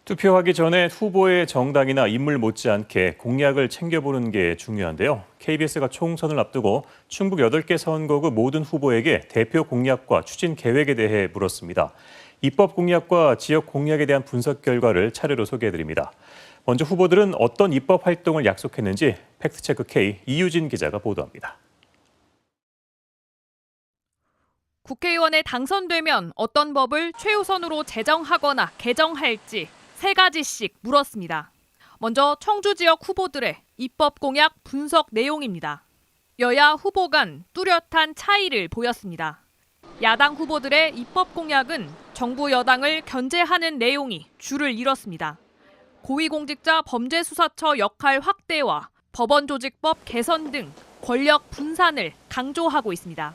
투표하기 전에 후보의 정당이나 인물 못지않게 공약을 챙겨보는 게 중요한데요. KBS가 총선을 앞두고 충북 8개 선거구 모든 후보에게 대표 공약과 추진 계획에 대해 물었습니다. 입법 공약과 지역 공약에 대한 분석 결과를 차례로 소개해드립니다. 먼저 후보들은 어떤 입법 활동을 약속했는지 팩트체크 K 이유진 기자가 보도합니다. 국회의원에 당선되면 어떤 법을 최우선으로 제정하거나 개정할지 3가지씩 물었습니다. 먼저 청주 지역 후보들의 입법 공약 분석 내용입니다. 여야 후보 간 뚜렷한 차이를 보였습니다. 야당 후보들의 입법 공약은 정부 여당을 견제하는 내용이 줄을 이뤘습니다. 고위공직자 범죄수사처 역할 확대와 법원조직법 개선 등 권력 분산을 강조하고 있습니다.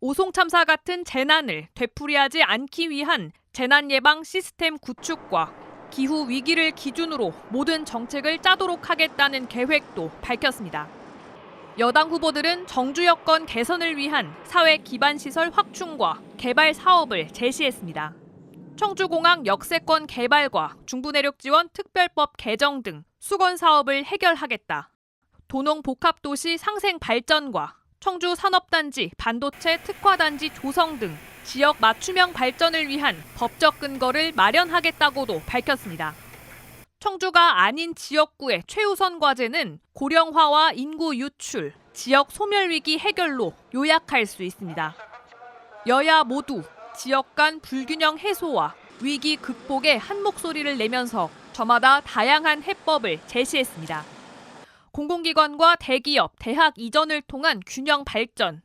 오송 참사 같은 재난을 되풀이하지 않기 위한 재난 예방 시스템 구축과 기후 위기를 기준으로 모든 정책을 짜도록 하겠다는 계획도 밝혔습니다. 여당 후보들은 정주 여건 개선을 위한 사회 기반 시설 확충과 개발 사업을 제시했습니다. 청주공항 역세권 개발과 중부내륙 지원 특별법 개정 등 수건 사업을 해결하겠다. 도농 복합도시 상생 발전과 청주 산업단지 반도체 특화단지 조성 등 지역 맞춤형 발전을 위한 법적 근거를 마련하겠다고도 밝혔습니다. 청주가 아닌 지역구의 최우선 과제는 고령화와 인구 유출, 지역 소멸 위기 해결로 요약할 수 있습니다. 여야 모두 지역 간 불균형 해소와 위기 극복에 한 목소리를 내면서 저마다 다양한 해법을 제시했습니다. 공공기관과 대기업, 대학 이전을 통한 균형 발전,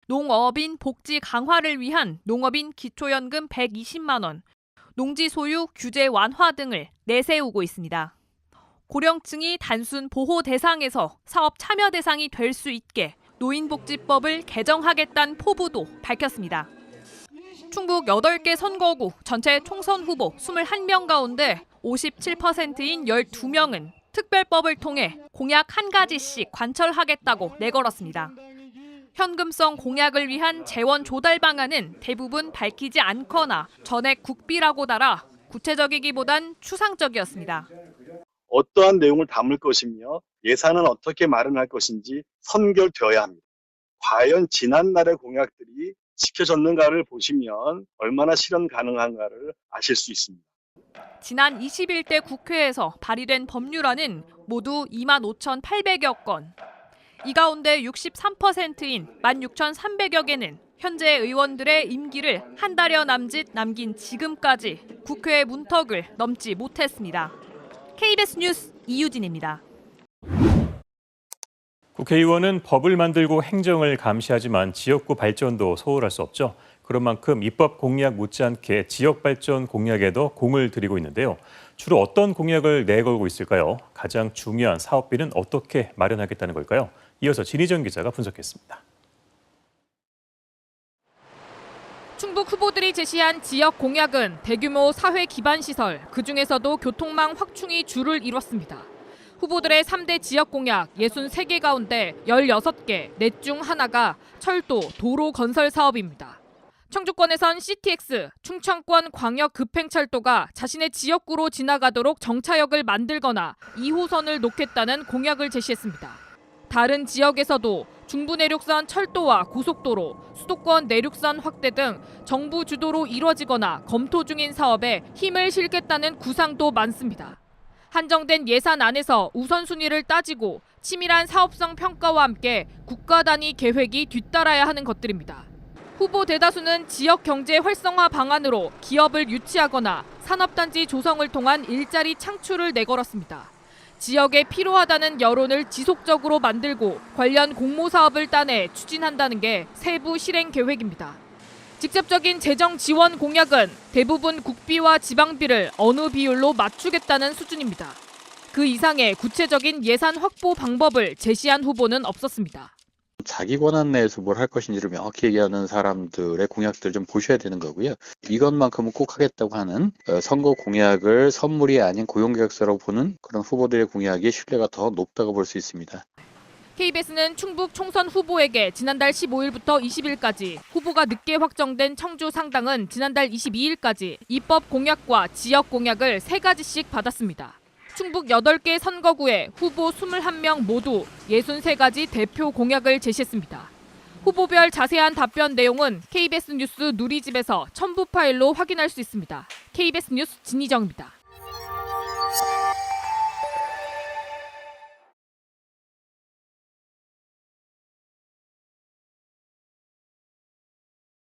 농업인 복지 강화를 위한 농업인 기초연금 120만 원, 농지 소유 규제 완화 등을 내세우고 있습니다. 고령층이 단순 보호 대상에서 사업 참여 대상이 될 수 있게 노인복지법을 개정하겠다는 포부도 밝혔습니다. 충북 8개 선거구 전체 총선 후보 21명 가운데 57%인 12명은 특별법을 통해 공약 1가지씩 관철하겠다고 내걸었습니다. 현금성 공약을 위한 재원 조달 방안은 대부분 밝히지 않거나 전액 국비라고 달아 구체적이기보단 추상적이었습니다. 어떠한 내용을 담을 것이며 예산은 어떻게 마련할 것인지 선결되어야 합니다. 과연 지난날의 공약들이 지켜졌는가를 보시면 얼마나 실현 가능한가를 아실 수 있습니다. 지난 21대 국회에서 발의된 법률안은 모두 25,800여 건. 이 가운데 63%인 16,300여 개는 현재 의원들의 임기를 한 달여 남짓 남긴 지금까지 국회의 문턱을 넘지 못했습니다. KBS 뉴스 이유진입니다. 국회의원은 법을 만들고 행정을 감시하지만 지역구 발전도 소홀할 수 없죠. 그런 만큼 입법 공약 못지않게 지역 발전 공약에도 공을 들이고 있는데요. 주로 어떤 공약을 내걸고 있을까요? 가장 중요한 사업비는 어떻게 마련하겠다는 걸까요? 이어서 진희정 기자가 분석했습니다. 충북 후보들이 제시한 지역 공약은 대규모 사회 기반 시설, 그중에서도 교통망 확충이 줄을 이뤘습니다. 후보들의 3대 지역 공약 63개 가운데 16개, 넷 중 하나가 철도, 도로 건설 사업입니다. 청주권에선 CTX, 충청권 광역 급행철도가 자신의 지역구로 지나가도록 정차역을 만들거나 2호선을 놓겠다는 공약을 제시했습니다. 다른 지역에서도 중부내륙선 철도와 고속도로, 수도권 내륙선 확대 등 정부 주도로 이뤄지거나 검토 중인 사업에 힘을 실겠다는 구상도 많습니다. 한정된 예산 안에서 우선순위를 따지고 치밀한 사업성 평가와 함께 국가 단위 계획이 뒤따라야 하는 것들입니다. 후보 대다수는 지역 경제 활성화 방안으로 기업을 유치하거나 산업단지 조성을 통한 일자리 창출을 내걸었습니다. 지역에 필요하다는 여론을 지속적으로 만들고 관련 공모 사업을 따내 추진한다는 게 세부 실행 계획입니다. 직접적인 재정 지원 공약은 대부분 국비와 지방비를 어느 비율로 맞추겠다는 수준입니다. 그 이상의 구체적인 예산 확보 방법을 제시한 후보는 없었습니다. 자기 권한 내에서 뭘 할 것인지를 명확히 얘기하는 사람들의 공약들 좀 보셔야 되는 거고요. 이것만큼은 꼭 하겠다고 하는 선거 공약을 선물이 아닌 고용계획서라고 보는 그런 후보들의 공약이 신뢰가 더 높다고 볼 수 있습니다. KBS는 충북 총선 후보에게 지난달 15일부터 20일까지, 후보가 늦게 확정된 청주 상당은 지난달 22일까지 입법 공약과 지역 공약을 3가지씩 받았습니다. 충북 8개 선거구에 후보 21명 모두 63가지 대표 공약을 제시했습니다. 후보별 자세한 답변 내용은 KBS 뉴스 누리집에서 첨부 파일로 확인할 수 있습니다. KBS 뉴스 진희정입니다.